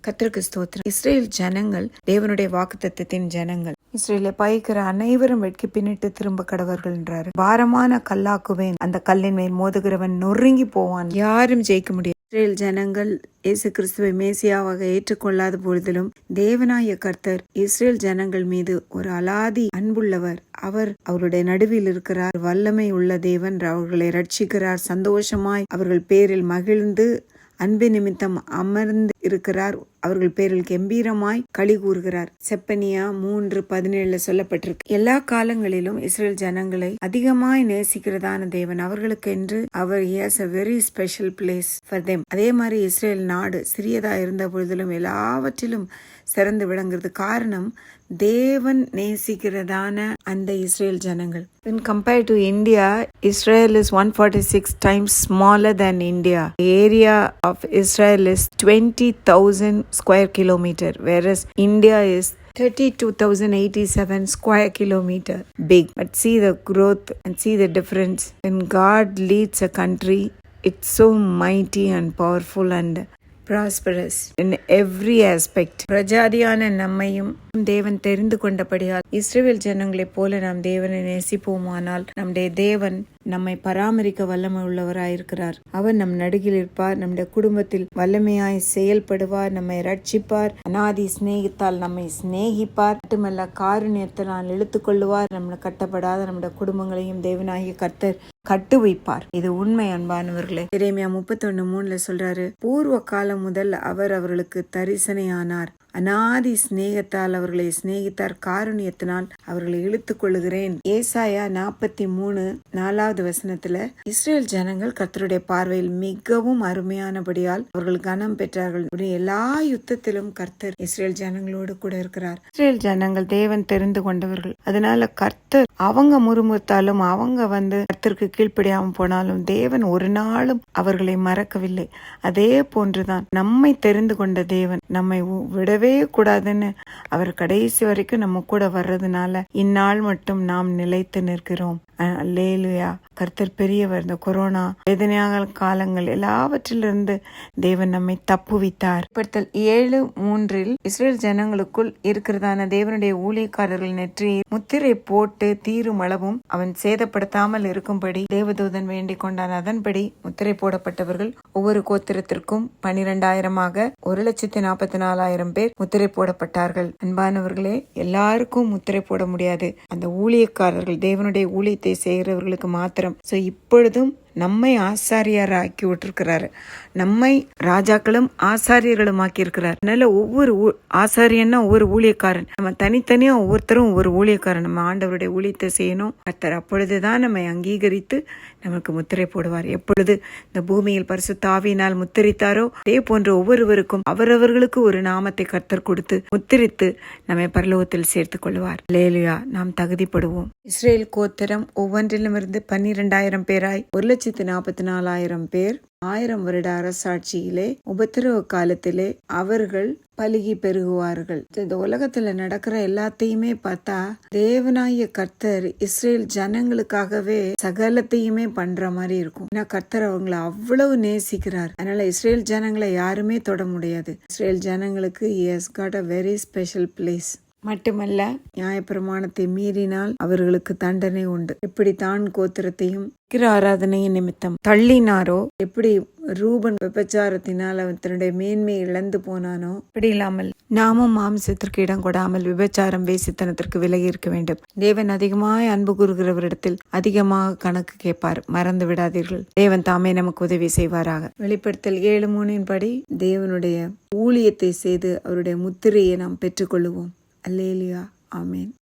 கர்த்தருக்கு ஸ்தோத்திரம். இஸ்ரேல் ஜனங்கள் தேவனுடைய வாக்குத்தத்தத்தின் ஜனங்கள். இஸ்ரேலை பாய்க்கிற அனைவரும் வெட்கி பின்னிட்டு திரும்ப கடவர்கள் என்றாரு. பாரமான கல்லாக்குவேன், அந்த கல்லின் மேல் மோதுகிறவன் நொறுங்கி போவான், யாரும் ஜெயிக்க முடியாது. இஸ்ரேல் ஜனங்கள் இயேசு கிறிஸ்துவை மேசியாவாக ஏற்றுக்கொள்ளாத பொழுதிலும் தேவனாய கர்த்தர் இஸ்ரேல் ஜனங்கள் மீது ஒரு அலாதி அன்புள்ளவர். அவர் அவருடைய நடுவில் இருக்கிறார். வல்லமை உள்ள தேவன் அவர்களை ரட்சிக்கிறார். சந்தோஷமாய் அவர்கள் பேரில் மகிழ்ந்து அன்பு நிமித்தம் அமர்ந்து இருக்கிறார். அவர்கள் பேரில் கம்பீரமாய் களி கூறுகிறார். செப்பனியா 3:17 சொல்லப்பட்டிருக்கு. எல்லா காலங்களிலும் இஸ்ரேல் ஜனங்களை அதிகமாய் நேசிக்கிறதான தேவன். அவர்களுக்கு என்று அவர் has a very special place for them. அதே மாதிரி இஸ்ரேல் நாடு சிறியதா இருந்த பொழுதிலும் எல்லாவற்றிலும் சிறந்து விளங்குறது காரணம் தேவன் நேசிக்கிறதான அந்த இஸ்ரேல் ஜனங்கள். When compared to India, Israel is 146 times smaller than India. The area of Israel is 20,000 square kilometer, whereas India is 32,087 square kilometer big. But see the growth and see the difference. When God leads a country, it's so mighty and powerful and prosperous in every aspect. பிரஜாதியான நம்மையும் தேவன் தெரிந்து கொண்டபடியால் இஸ்ரவேல் ஜனங்களைப் போல நாம் தேவனை நேசிப்போமானால் நம்முடைய தேவன் நம்மை பராமரிக்க வல்லமை உள்ளவராயிருக்கிறார். அவர் நம் நடுகில் இருப்பார். நம்முடைய குடும்பத்தில் வல்லமையாய் செயல்படுவார். நம்மை ரட்சிப்பார். அநாதி சிநேகித்தால் நம்மை சிநேகிப்பார். மட்டுமல்ல காருண்யத்தினால் இழுத்துக்கொள்ளுவார். நம்ம கட்டப்படாத நம்முடைய குடும்பங்களையும் தேவனாகிய கர்த்தர் கட்டு வைப்பார். இது உண்மை அன்பானவர்களே. எரேமியா 31:3 சொல்றாரு, பூர்வ காலம் முதல் அவர் அவர்களுக்கு தரிசனையானார். அநாதி சிநேகத்தால் அவர்களை சிநேகித்தார். காருண்யத்தினால் அவர்களை இழுத்துக் கொள்ளுகிறேன். ஏசாயா 43:4 இஸ்ரேல் ஜனங்கள் கர்த்தருடைய பார்வையில் மிகவும் அருமையானபடியால் அவர்கள் கனம் பெற்றார்கள். எல்லா யுத்தத்திலும் கர்த்தர் இஸ்ரேல் ஜனங்களோடு கூட இருக்கிறார். இஸ்ரேல் ஜனங்கள் தேவன் தெரிந்து கொண்டவர்கள். அதனால கர்த்தர் அவங்க முறுமுறுத்தாலும் அவங்க கர்த்தருக்கு கீழ்ப்படியாம போனாலும் தேவன் ஒரு நாளும் அவர்களை மறக்கவில்லை. அதே போன்றுதான் நம்மை தெரிந்து கொண்ட தேவன் நம்மை விடவே கூடாதுன்னு அவர் கடைசி வரைக்கும் நம்ம கூட வர்றதுனால இந்நாள் மட்டும் நாம் நிலைத்து நிற்கிறோம். அல்லேலூயா. கர்த்தர் பெரியவர். இந்த கொரோனா வேதனையான காலங்கள் எல்லாவற்றிலிருந்து தேவன் நம்மை தப்புவித்தார். 7:3 இஸ்ரேல் ஜனங்களுக்குள் இருக்கிறதான தேவனுடைய ஊழியக்காரர்கள் நெற்றியை முத்திரை போட்டு தீரும் அளவும் அவன் சேதப்படுத்தாமல் இருக்கும்படி தேவதூதன் வேண்டிக் கொண்டான். அதன்படி முத்திரை போடப்பட்டவர்கள் ஒவ்வொரு கோத்திரத்திற்கும் 12,000 1,44,000 பேர் முத்திரை போடப்பட்டார்கள். அன்பானவர்களே, எல்லாருக்கும் முத்திரை போட முடியாது. அந்த ஊழியக்காரர்கள் தேவனுடைய ஊழியத்தை செய்கிறவர்களுக்கு மாத்திரம். இப்பொழுதும் நம்மை ஆசாரியர் ஆக்கி விட்டுருக்கிறாரு. நம்மை ராஜாக்களும் ஆசாரியர்களும் ஆக்கி இருக்கிறார். அதனால ஒவ்வொரு ஆசாரியன்னா ஒவ்வொரு ஊழியக்காரன். நம்ம தனித்தனியா ஒவ்வொருத்தரும் ஒவ்வொரு ஊழியக்காரன். நம்ம ஆண்டவருடைய ஊழியத்தை செய்யணும். கர்த்தர் அப்பொழுதுதான் நம்மை அங்கீகரித்து நமக்கு முத்திரை போடுவார். எப்பொழுது இந்த பூமியில் பரிசுத்த ஆவியினால் முத்திரித்தாரோ அதே போன்று ஒவ்வொருவருக்கும் அவரவர்களுக்கு ஒரு நாமத்தை கர்த்தர் கொடுத்து முத்திரித்து நம்மை பரலோகத்தில் சேர்த்துக் கொள்வார். அல்லேலூயா. நாம் தகுதிப்படுவோம். இஸ்ரேல் கோத்திரம் ஒவ்வொன்றிலும் இருந்து 12,000 பேராய் 1,44,000 பேர் 1000 வருட அரசாட்சியிலே உபத்திரவ காலத்திலே அவர்கள் பலுகி பெருகுவார்கள். இந்த உலகத்துல நடக்கிற எல்லாத்தையுமே பார்த்தா தேவனாய கர்த்தர் இஸ்ரேல் ஜனங்களுக்காகவே சகலத்தையுமே பண்ற மாதிரி இருக்கும். ஏன்னா கர்த்தர் அவங்களை அவ்வளவு நேசிக்கிறார். அதனால இஸ்ரேல் ஜனங்களை யாருமே தொட முடியாது. இஸ்ரேல் ஜனங்களுக்கு he has got a very special place. மட்டுமல்ல, நியாயப்பிரமாணத்தை மீறினால் அவர்களுக்கு தண்டனை உண்டு. எப்படி தான் கோத்திரத்தையும் ஆராதனையின் நிமித்தம் தள்ளினாரோ, எப்படி ரூபன் விபச்சாரத்தினால் அவன் தன்னுடைய மேன்மையை இழந்து போனானோ, அப்படி இல்லாமல் நாமும் மாம்சத்திற்கு இடம் கொடாமல் விபச்சாரம் வேசித்தனத்திற்கு விலகி இருக்க வேண்டும். தேவன் அதிகமாய் அன்பு கூறுகிறவரிடத்தில் அதிகமாக கணக்கு கேட்பார். மறந்து விடாதீர்கள். தேவன் தாமே நமக்கு உதவி செய்வாராக. வெளிப்படுத்தல் 7:3 படி தேவனுடைய ஊழியத்தை செய்து அவருடைய முத்திரையை நாம் பெற்றுக்கொள்ளுவோம். அல்லேலூயா. ஆமேன்.